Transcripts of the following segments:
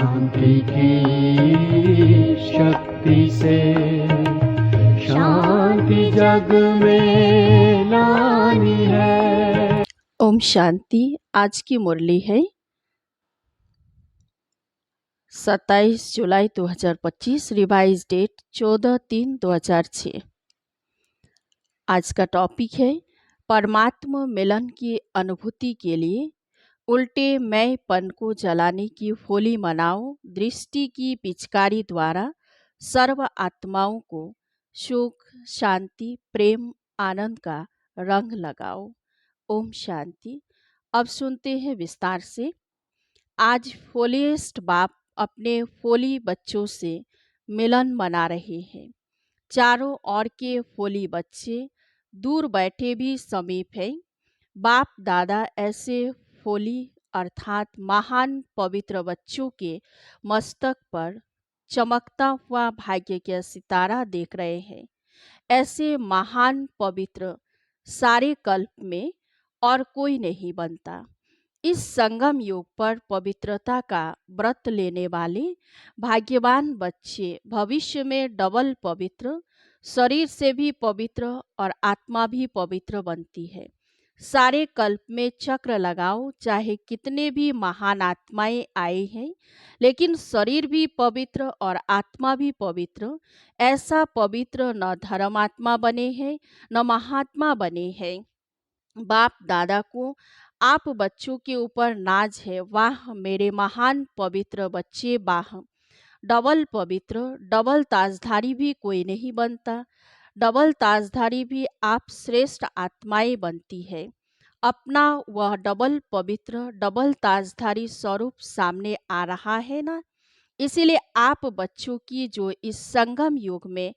शांति की शक्ति से शांति जग में लानी है। ओम शांति। आज की मुरली है 27 जुलाई 2025, रिवाइज डेट 14/3/2006। आज का टॉपिक है परमात्मा मिलन की अनुभूति के लिए उल्टे मैंपन को जलाने की होली मनाओ। दृष्टि की पिचकारी द्वारा सर्व आत्माओं को सुख, शांति, प्रेम, आनंद का रंग लगाओ। ओम शांति। अब सुनते हैं विस्तार से। आज फोलिएस्ट बाप अपने फोली बच्चों से मिलन मना रहे हैं। चारों ओर के फोली बच्चे दूर बैठे भी समीप हैं। बाप दादा ऐसे फोली अर्थात महान पवित्र बच्चों के मस्तक पर चमकता हुआ भाग्य का सितारा देख रहे हैं। ऐसे महान पवित्र सारे कल्प में और कोई नहीं बनता। इस संगम युग पर पवित्रता का व्रत लेने वाले भाग्यवान बच्चे भविष्य में डबल पवित्र, शरीर से भी पवित्र और आत्मा भी पवित्र बनती है। सारे कल्प में चक्र लगाओ, चाहे कितने भी महान आत्माएं आए हैं, लेकिन शरीर भी पवित्र और आत्मा भी पवित्र। ऐसा पवित्र न धर्मात्मा बने हैं न महात्मा बने हैं। बाप दादा को आप बच्चों के ऊपर नाज है। वाह मेरे महान पवित्र बच्चे, वाह। डबल पवित्र, डबल ताजधारी भी कोई नहीं बनता। डबल ताजधारी भी आप श्रेष्ठ आत्माएं बनती है। अपना वह डबल पवित्र, डबल ताजधारी स्वरूप सामने आ रहा है ना। इसीलिए आप बच्चों की जो इस संगम युग में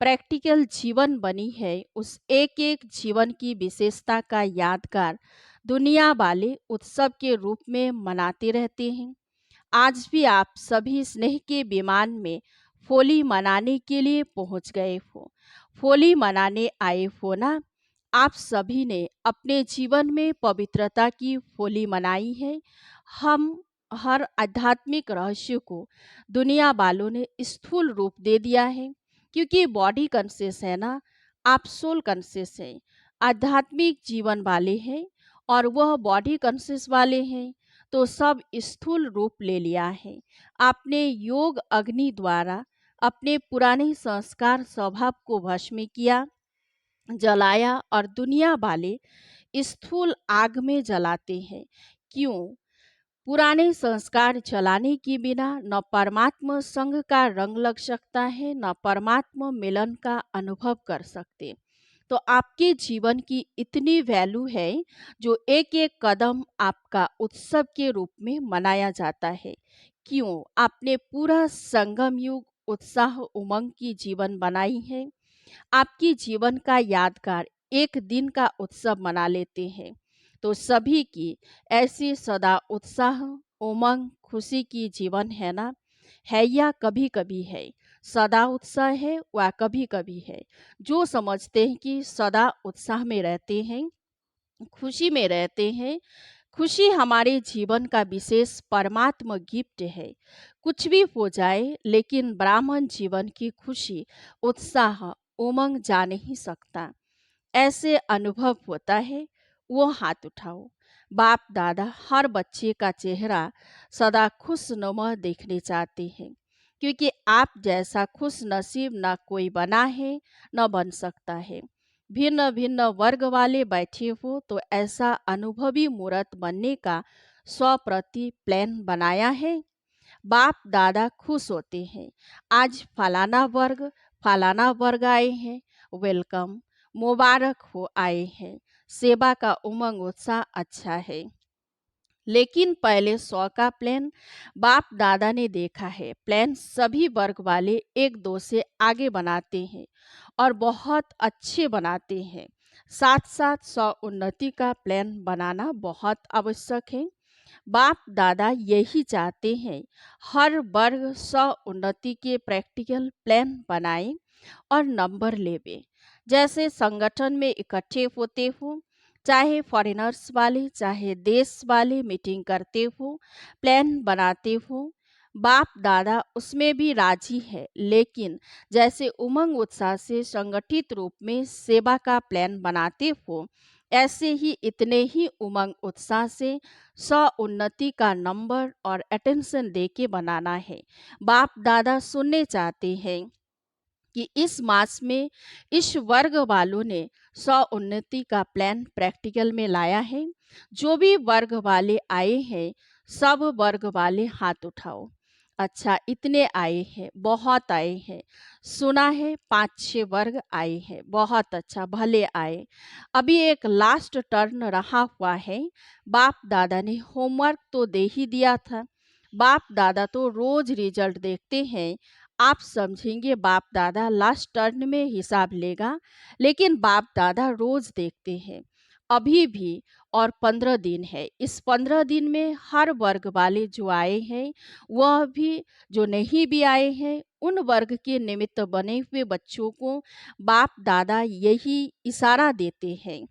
प्रैक्टिकल जीवन बनी है, उस एक एक जीवन की विशेषता का यादगार दुनिया वाले उत्सव के रूप में मनाते रहते हैं। आज भी आप सभी स्नेह के विमान में फोली मनाने के लिए पहुंच गए हो। फोली मनाने आए हो ना। आप सभी ने अपने जीवन में पवित्रता की फोली मनाई है। हम हर आध्यात्मिक रहस्य को दुनिया वालों ने स्थूल रूप दे दिया है, क्योंकि बॉडी कॉन्शियस है ना, आप सोल कॉन्शियस है, आध्यात्मिक जीवन वाले हैं और वह बॉडी कॉन्शियस वाले हैं, तो सब स्थूल रूप ले लिया है। आपने योग अग्नि द्वारा अपने पुराने संस्कार स्वभाव को भस्म किया, जलाया और दुनिया वाले स्थूल आग में जलाते हैं। क्यों? पुराने संस्कार जलाने के बिना न परमात्मा संग का रंग लग सकता है, न परमात्मा मिलन का अनुभव कर सकते। तो आपके जीवन की इतनी वैल्यू है जो एक एक कदम आपका उत्सव के रूप में मनाया जाता है। क्यों? आपने पूरा संगम युग उत्साह उमंग की जीवन बनाई है। आपकी जीवन का यादगार एक दिन का उत्सव मना लेते हैं। तो सभी की ऐसी सदा उत्साह, उमंग, खुशी की जीवन है ना, है या कभी कभी है। सदा उत्साह है व कभी कभी है। जो समझते हैं कि सदा उत्साह में रहते हैं, खुशी में रहते हैं, खुशी हमारे जीवन का विशेष परमात्मा गिफ्ट है। कुछ भी हो जाए, लेकिन ब्राह्मण जीवन की खुशी, उत्साह, उमंग जा नहीं सकता। ऐसे अनुभव होता है, वो हाथ उठाओ। बाप दादा हर बच्चे का चेहरा सदा खुशनुमा देखने चाहते हैं, क्योंकि आप जैसा खुश नसीब न कोई बना है न बन सकता है। भिन्न भिन्न वर्ग वाले बैठे हो तो ऐसा अनुभवी मूर्त बनने का स्वप्रति प्लान बनाया है। बाप दादा खुश होते हैं। आज फलाना वर्ग आए हैं, वेलकम, मुबारक हो आए हैं। सेवा का उमंग उत्साह अच्छा है। लेकिन पहले 100 का प्लान बाप दादा ने देखा है। प्लान सभी वर्ग वाले एक दो से आगे बनाते हैं और बहुत अच्छे बनाते हैं। साथ साथ 100 उन्नति का प्लान बनाना बहुत आवश्यक है। बाप दादा यही चाहते हैं, हर वर्ग 100 उन्नति के प्रैक्टिकल प्लान बनाए और नंबर लेवे। जैसे संगठन में इकट्ठे होते हो, चाहे फॉरेनर्स वाले चाहे देश वाले मीटिंग करते हो, प्लान बनाते हो, बाप दादा उसमें भी राजी है, लेकिन जैसे उमंग उत्साह से संगठित रूप में सेवा का प्लान बनाते हो, ऐसे ही इतने ही उमंग उत्साह से स्व उन्नति का नंबर और अटेंशन दे के बनाना है। बाप दादा सुनने चाहते हैं कि इस मास में इस वर्ग वालों ने स्व उन्नति का प्लान प्रैक्टिकल में लाया है। जो भी वर्ग वाले आए हैं, सब वर्ग वाले हाथ उठाओ। अच्छा, इतने आए हैं, बहुत आए हैं। सुना है 5-6 वर्ग आए हैं, बहुत अच्छा, भले आए। अभी एक लास्ट टर्न रहा हुआ है। बाप दादा ने होमवर्क तो दे ही दिया था। बाप दादा तो रोज रिजल्ट देखते हैं। आप समझेंगे बाप दादा लास्ट टर्न में हिसाब लेगा, लेकिन बाप दादा रोज देखते हैं। अभी भी और 15 दिन है। इस 15 दिन में हर वर्ग वाले जो आए हैं, वह भी जो नहीं भी आए हैं, उन वर्ग के निमित्त बने हुए बच्चों को बाप दादा यही इशारा देते हैं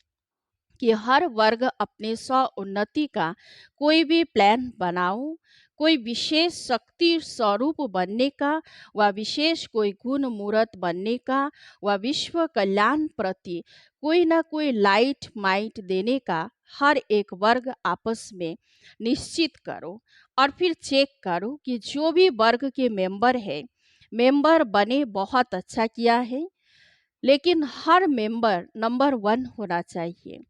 कि हर वर्ग अपने स्व उन्नति का कोई भी प्लान बनाओ। कोई विशेष शक्ति स्वरूप बनने का, व विशेष कोई गुण मूर्त बनने का, व विश्व कल्याण प्रति कोई ना कोई लाइट माइट देने का हर एक वर्ग आपस में निश्चित करो। और फिर चेक करो कि जो भी वर्ग के मेंबर है, मेंबर बने, बहुत अच्छा किया है, लेकिन हर मेंबर नंबर 1 होना चाहिए।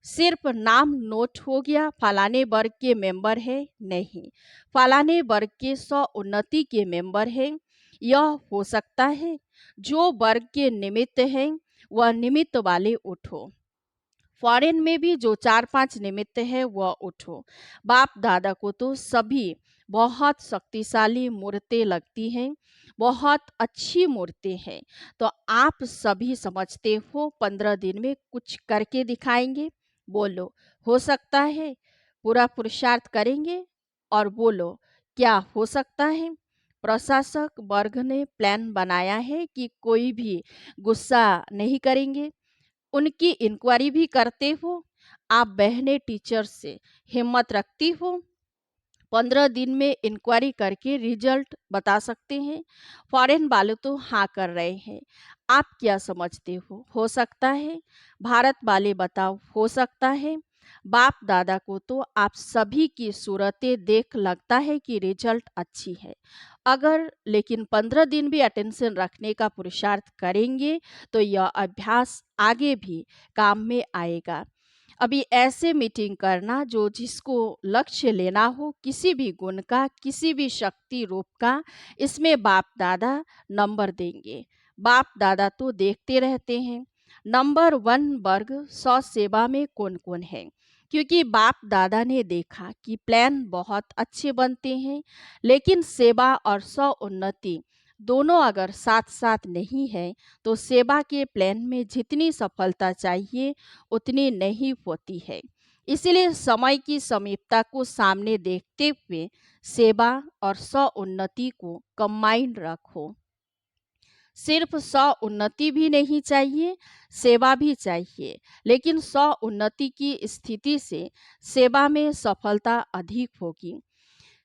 सिर्फ नाम नोट हो गया फलाने वर्ग के मेंबर है, नहीं, फलाने वर्ग के स्व उन्नति के मेंबर है। यह हो सकता है जो वर्ग के निमित्त हैं, वह निमित्त वाले उठो। फॉरेन में भी जो 4-5 निमित्त है, वह उठो। बाप दादा को तो सभी बहुत शक्तिशाली मूर्तें लगती हैं, बहुत अच्छी मूर्तें हैं। तो आप सभी समझते हो 15 दिन में कुछ करके दिखाएंगे। बोलो, हो सकता है? पूरा पुरुषार्थ करेंगे और बोलो, क्या हो सकता है? प्रशासक वर्ग ने प्लान बनाया है कि कोई भी गुस्सा नहीं करेंगे। उनकी इंक्वायरी भी करते हो। आप बहने टीचर से हिम्मत रखती हो? 15 दिन में इंक्वायरी करके रिजल्ट बता सकते हैं। फॉरेन वाले तो हाँ कर रहे हैं। आप क्या समझते हो सकता है? भारत वाले बताओ, हो सकता है? बाप दादा को तो आप सभी की सूरतें देख लगता है कि रिजल्ट अच्छी है। अगर लेकिन 15 दिन भी अटेंशन रखने का पुरुषार्थ करेंगे, तो यह अभ्यास आगे भी काम में आएगा। अभी ऐसे मीटिंग करना जो जिसको लक्ष्य लेना हो, किसी भी गुण का, किसी भी शक्ति रूप का, इसमें बाप दादा नंबर देंगे। बाप दादा तो देखते रहते हैं नंबर 1 वर्ग 100 सेवा में कौन कौन है। क्योंकि बाप दादा ने देखा कि प्लान बहुत अच्छे बनते हैं, लेकिन सेवा और स्व उन्नति दोनों अगर साथ साथ नहीं है, तो सेवा के प्लान में जितनी सफलता चाहिए उतनी नहीं होती है। इसलिए समय की समीपता को सामने देखते हुए सेवा और स्व उन्नति को कंबाइन रखो। सिर्फ स्व उन्नति भी नहीं चाहिए, सेवा भी चाहिए, लेकिन स्व उन्नति की स्थिति से सेवा में सफलता अधिक होगी।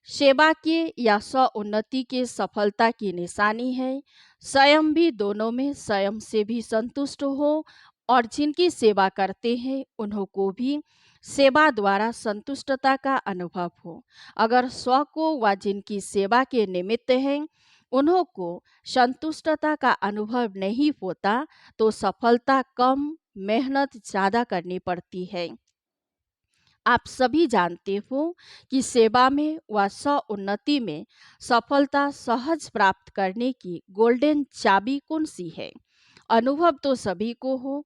सेवा के या स्व उन्नति के सफलता की निशानी है स्वयं भी, दोनों में स्वयं से भी संतुष्ट हो, और जिनकी सेवा करते हैं उन्हों को भी सेवा द्वारा संतुष्टता का अनुभव हो। अगर स्व को व जिनकी सेवा के निमित्त हैं उन्हों को संतुष्टता का अनुभव नहीं होता, तो सफलता कम, मेहनत ज़्यादा करनी पड़ती है। आप सभी जानते हो कि सेवा में व स्व उन्नति में सफलता सहज प्राप्त करने की गोल्डन चाबी कौन सी है? अनुभव तो सभी को हो।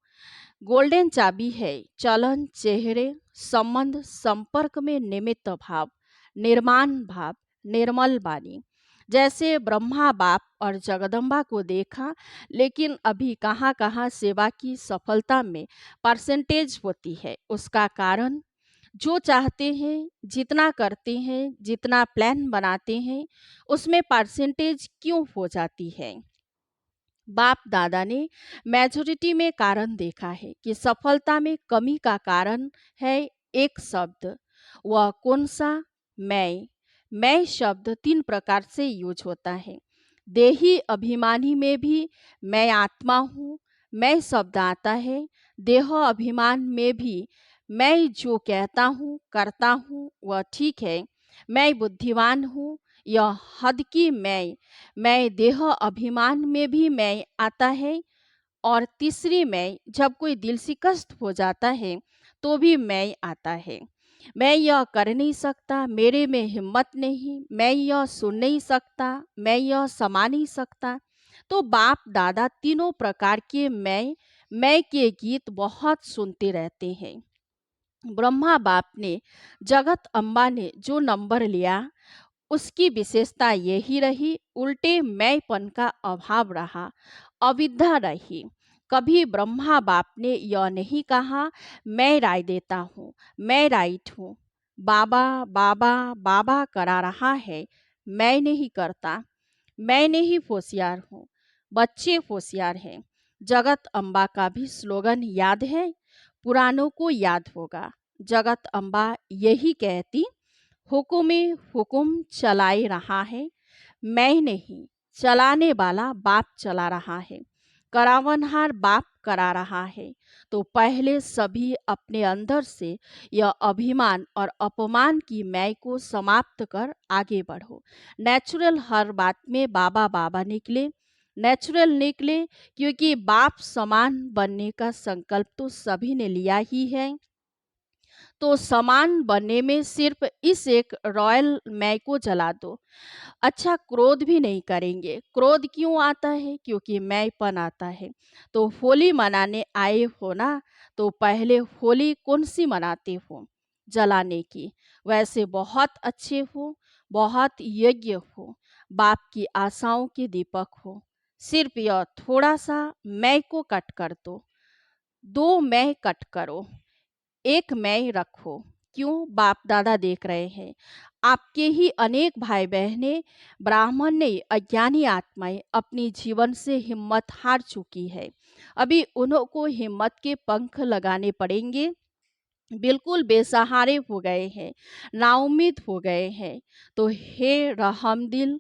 गोल्डन चाबी है चलन, चेहरे, संबंध, संपर्क में निमित्त भाव, निर्माण भाव, निर्मल वाणी। जैसे ब्रह्मा बाप और जगदम्बा को देखा, लेकिन अभी कहाँ कहाँ सेवा की सफलता में परसेंटेज होती है। उसका कारण जो चाहते हैं, जितना करते हैं, जितना प्लान बनाते हैं, उसमें परसेंटेज क्यों हो जाती है? बाप दादा ने मेजोरिटी में कारण देखा है कि सफलता में कमी का कारण है एक शब्द। वह कौन सा? मैं। मैं शब्द 3 प्रकार से यूज होता है। देही अभिमानी में भी मैं आत्मा हूँ, मैं शब्द आता है। देह अभिमान में भी मैं जो कहता हूँ, करता हूँ वह ठीक है। मैं बुद्धिमान हूँ, यह हद की मैं देह अभिमान में भी मैं आता है। और तीसरी मैं, जब कोई दिल शिकस्त हो जाता है तो भी मैं आता है। मैं यह कर नहीं सकता, मेरे में हिम्मत नहीं, मैं यह सुन नहीं सकता, मैं यह समा नहीं सकता। तो बाप दादा तीनों प्रकार के मैं के गीत बहुत सुनते रहते हैं। ब्रह्मा बाप ने, जगत अम्बा ने जो नंबर लिया उसकी विशेषता यही रही, उल्टे मैंपन का अभाव रहा, अविद्या रही। कभी ब्रह्मा बाप ने यह नहीं कहा मैं राय देता हूँ, मैं राइट हूँ। बाबा बाबा बाबा करा रहा है, मैं नहीं करता। मैं नहीं होशियार हूँ, बच्चे होशियार हैं। जगत अम्बा का भी स्लोगन याद है, पुरानों को याद होगा। जगत अम्बा यही कहती, हुकुमे हुकुम चलाए रहा है, मैं नहीं, चलाने वाला बाप चला रहा है, करावनहार बाप करा रहा है। तो पहले सभी अपने अंदर से यह अभिमान और अपमान की मैं को समाप्त कर आगे बढ़ो। नेचुरल हर बात में बाबा बाबा निकले, नेचुरल निकले, क्योंकि बाप समान बनने का संकल्प तो सभी ने लिया ही है। तो समान बनने में सिर्फ इस एक रॉयल मैं को जला दो। अच्छा, क्रोध भी नहीं करेंगे। क्रोध क्यों आता है? क्योंकि मैंपन आता है। तो होली मनाने आए हो ना, तो पहले होली कौन सी मनाते हो? जलाने की। वैसे बहुत अच्छे हो, बहुत यज्ञ हो, बाप की आशाओं के दीपक हो। सिर्फ यह थोड़ा सा मैं को कट कर दो, दो मैं कट करो, एक मैं रखो। क्यों? बाप दादा देख रहे हैं, आपके ही अनेक भाई बहनें ब्राह्मण ने अज्ञानी आत्माएं अपनी जीवन से हिम्मत हार चुकी है। अभी उन्हों को हिम्मत के पंख लगाने पड़ेंगे। बिल्कुल बेसहारे हो गए हैं, नाउम्मीद हो गए हैं। तो हे रहमदिल,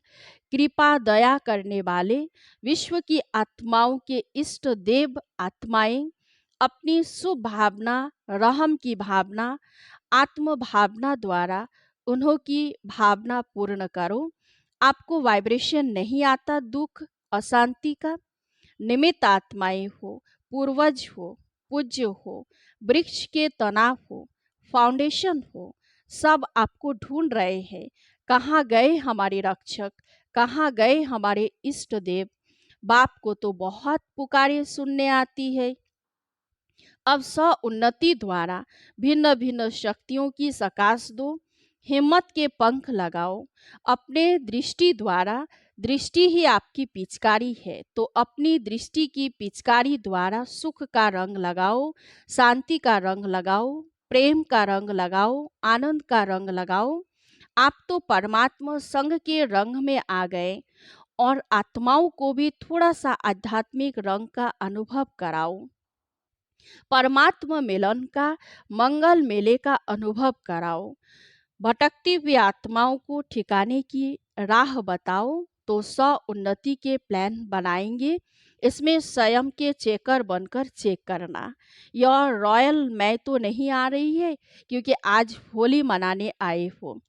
कृपा दया करने वाले, विश्व की आत्माओं के इष्ट देव आत्माएं, अपनी शुभ भावना, रहम की भावना, आत्म भावना द्वारा उन्हों की भावना पूर्ण करो। आपको वाइब्रेशन नहीं आता दुख अशांति का? निमित्त आत्माएं हो, पूर्वज हो, पूज्य हो, वृक्ष के तनाव हो, फाउंडेशन हो, सब आपको ढूंढ रहे हैं। कहाँ गए हमारे रक्षक, कहाँ गए हमारे इष्ट देव? बाप को तो बहुत पुकारे सुनने आती है। अब स्व उन्नति द्वारा भिन्न भिन्न शक्तियों की सकाश दो, हिम्मत के पंख लगाओ। अपने दृष्टि द्वारा, दृष्टि ही आपकी पिचकारी है, तो अपनी दृष्टि की पिचकारी द्वारा सुख का रंग लगाओ, शांति का रंग लगाओ, प्रेम का रंग लगाओ, आनंद का रंग लगाओ। आप तो परमात्मा संग के रंग में आ गए, और आत्माओं को भी थोड़ा सा आध्यात्मिक रंग का अनुभव कराओ। परमात्मा मिलन का, मंगल मेले का अनुभव कराओ। भटकती हुई आत्माओं को ठिकाने की राह बताओ। तो स्व उन्नति के प्लान बनाएंगे। इसमें स्वयं के चेकर बनकर चेक करना। यह रॉयल मैं तो नहीं आ रही है, क्योंकि आज होली मनाने आए हो।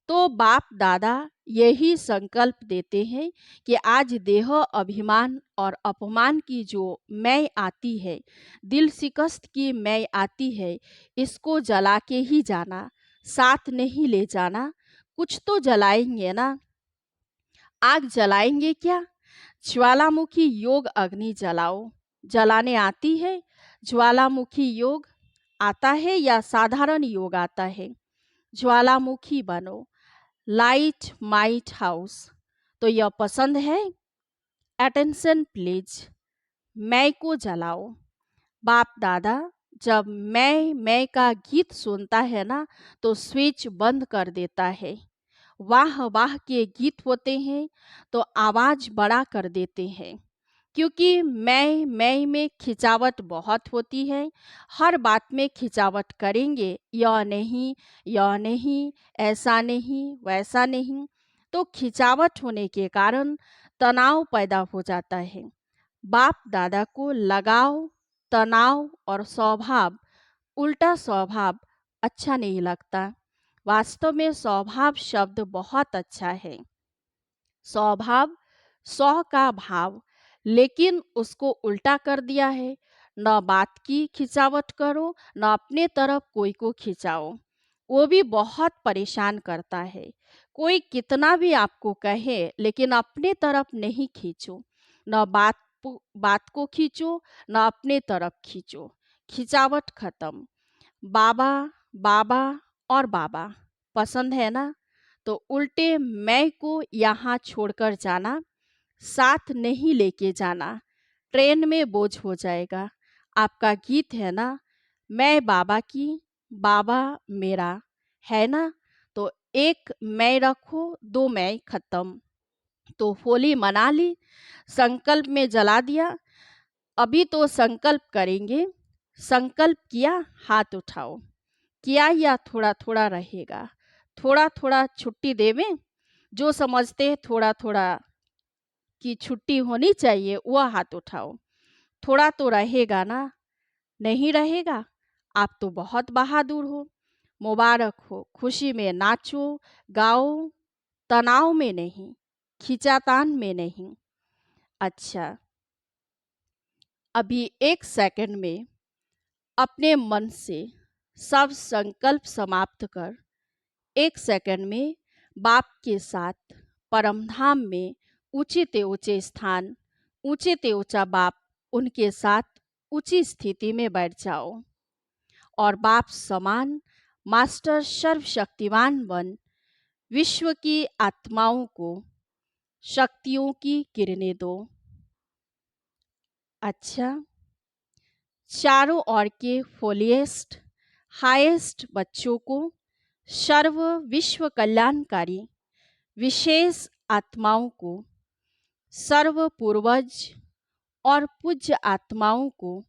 तो बाप दादा यही संकल्प देते हैं कि आज देह अभिमान और अपमान की जो मैं आती है, दिल शिकस्त की मैं आती है, इसको जला के ही जाना, साथ नहीं ले जाना। कुछ तो जलाएंगे ना। आग जलाएंगे क्या? ज्वालामुखी योग अग्नि जलाओ। जलाने आती है? ज्वालामुखी योग आता है या साधारण योग आता है? ज्वालामुखी बनो, लाइट माइट हाउस। तो यह पसंद है? Attention please. मैं को जलाओ। बाप दादा जब मैं का गीत सुनता है ना, तो स्विच बंद कर देता है। वाह वाह के गीत होते हैं तो आवाज बड़ा कर देते हैं। क्योंकि मैं में खिंचावट बहुत होती है। हर बात में खिंचावट करेंगे, यह नहीं, ऐसा नहीं, वैसा नहीं, तो खिंचावट होने के कारण तनाव पैदा हो जाता है। बाप दादा को लगाव, तनाव और स्वभाव, उल्टा स्वभाव अच्छा नहीं लगता। वास्तव में स्वभाव शब्द बहुत अच्छा है। स्वभाव, स्व का भाव, लेकिन उसको उल्टा कर दिया है। न बात की खिंचावट करो, न अपने तरफ कोई को खिंचाओ। वो भी बहुत परेशान करता है। कोई कितना भी आपको कहे, लेकिन अपने तरफ नहीं खींचो। न बात को खींचो, न अपने तरफ खींचो। खिंचावट खत्म। बाबा, बाबा और बाबा पसंद है ना? तो उल्टे मैं को यहाँ छोड़कर जाना, साथ नहीं लेके जाना, ट्रेन में बोझ हो जाएगा। आपका गीत है ना, मैं बाबा की, बाबा मेरा, है ना? तो एक मैं रखो, दो मैं खत्म। तो होली मना ली, संकल्प में जला दिया। अभी तो संकल्प करेंगे। संकल्प किया, हाथ उठाओ। किया या थोड़ा थोड़ा रहेगा? थोड़ा थोड़ा छुट्टी देवें? जो समझते हैं थोड़ा थोड़ा की छुट्टी होनी चाहिए, वह हाथ उठाओ। थोड़ा तो रहेगा ना? नहीं रहेगा? आप तो बहुत बहादुर हो। मुबारक हो, खुशी में नाचो, गाओ, तनाव में नहीं, खिंचातान में नहीं। अच्छा, अभी एक सेकंड में अपने मन से सब संकल्प समाप्त कर एक सेकंड में बाप के साथ परमधाम में ऊंचे ते ऊंचे स्थान, ऊंचे ते ऊंचा बाप, उनके साथ ऊंची स्थिति में बैठ जाओ और बाप समान मास्टर सर्वशक्तिमान बन विश्व की आत्माओं को शक्तियों की किरणें दो। अच्छा, चारों ओर के फोलिएस्ट हाईएस्ट बच्चों को सर्व विश्व कल्याणकारी विशेष आत्माओं को, सर्व पूर्वज और पूज्य आत्माओं को,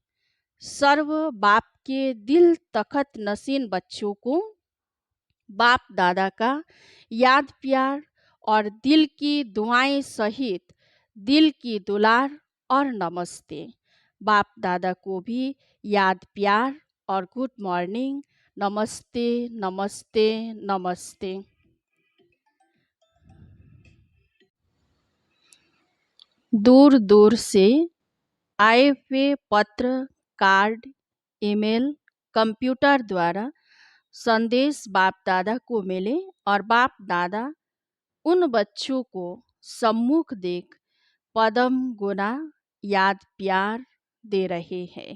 सर्व बाप के दिल तखत नसीन बच्चों को बाप दादा का याद प्यार और दिल की दुआएं सहित दिल की दुलार और नमस्ते। बाप दादा को भी याद प्यार और गुड मॉर्निंग, नमस्ते, नमस्ते, नमस्ते। दूर दूर से आए हुए पत्र, कार्ड, ईमेल, कंप्यूटर द्वारा संदेश बाप दादा को मिले और बाप दादा उन बच्चों को सम्मुख देख पदम गुना याद प्यार दे रहे हैं।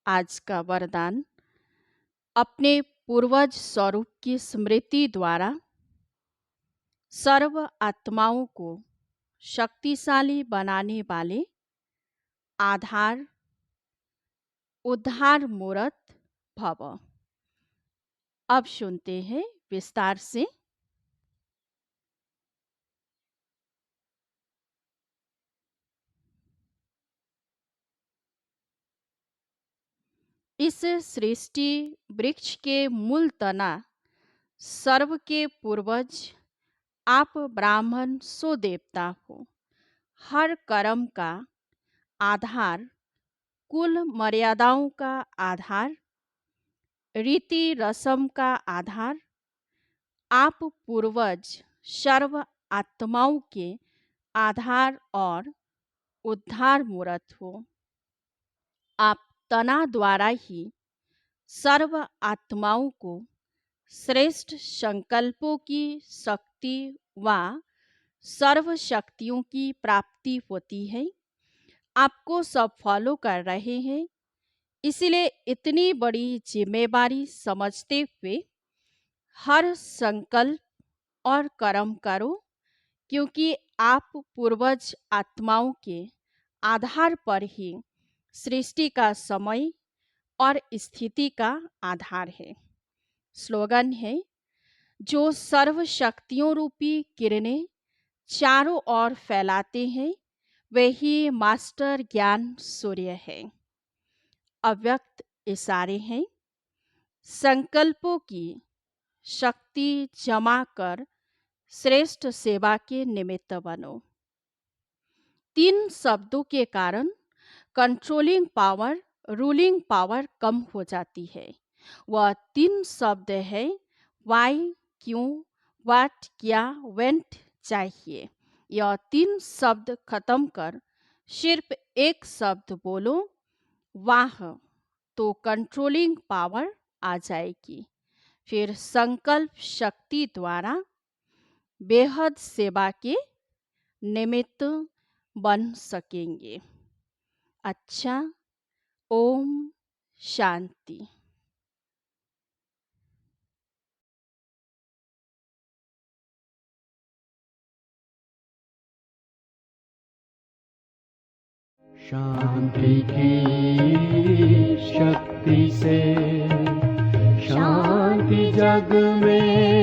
आज का वरदान अपने पूर्वज स्वरूप की स्मृति द्वारा सर्व आत्माओं को शक्तिशाली बनाने वाले आधार उद्धार मूर्त भव। अब सुनते हैं विस्तार से। इस सृष्टि वृक्ष के मूल तना सर्व के पूर्वज आप ब्राह्मण सो देवता हो। हर कर्म का आधार, कुल मर्यादाओं का आधार, रीति रस्म का आधार आप पूर्वज सर्व आत्माओं के आधार और उद्धार मूर्त हो। आप तना द्वारा ही सर्व आत्माओं को श्रेष्ठ संकल्पों की शक्ति व सर्व शक्तियों की प्राप्ति होती है। आपको सब फॉलो कर रहे हैं, इसलिए इतनी बड़ी जिम्मेवारी समझते हुए हर संकल्प और कर्म करो, क्योंकि आप पूर्वज आत्माओं के आधार पर ही सृष्टि का समय और स्थिति का आधार है। स्लोगन है, जो सर्व शक्तियों रूपी किरणें चारों ओर फैलाते हैं, वही मास्टर ज्ञान सूर्य है। अव्यक्त इशारे हैं। संकल्पों की शक्ति जमा कर श्रेष्ठ सेवा के निमित्त बनो। 3 शब्दों के कारण कंट्रोलिंग पावर, रूलिंग पावर कम हो जाती है। वह 3 शब्द है वाई, क्यों, व्हाट, क्या, वेंट चाहिए। यह 3 शब्द खत्म कर सिर्फ एक शब्द बोलो, वाह, तो कंट्रोलिंग पावर आ जाएगी। फिर संकल्प शक्ति द्वारा बेहद सेवा के निमित्त बन सकेंगे। अच्छा, ओम शांति। शांति की शक्ति से शांति जग में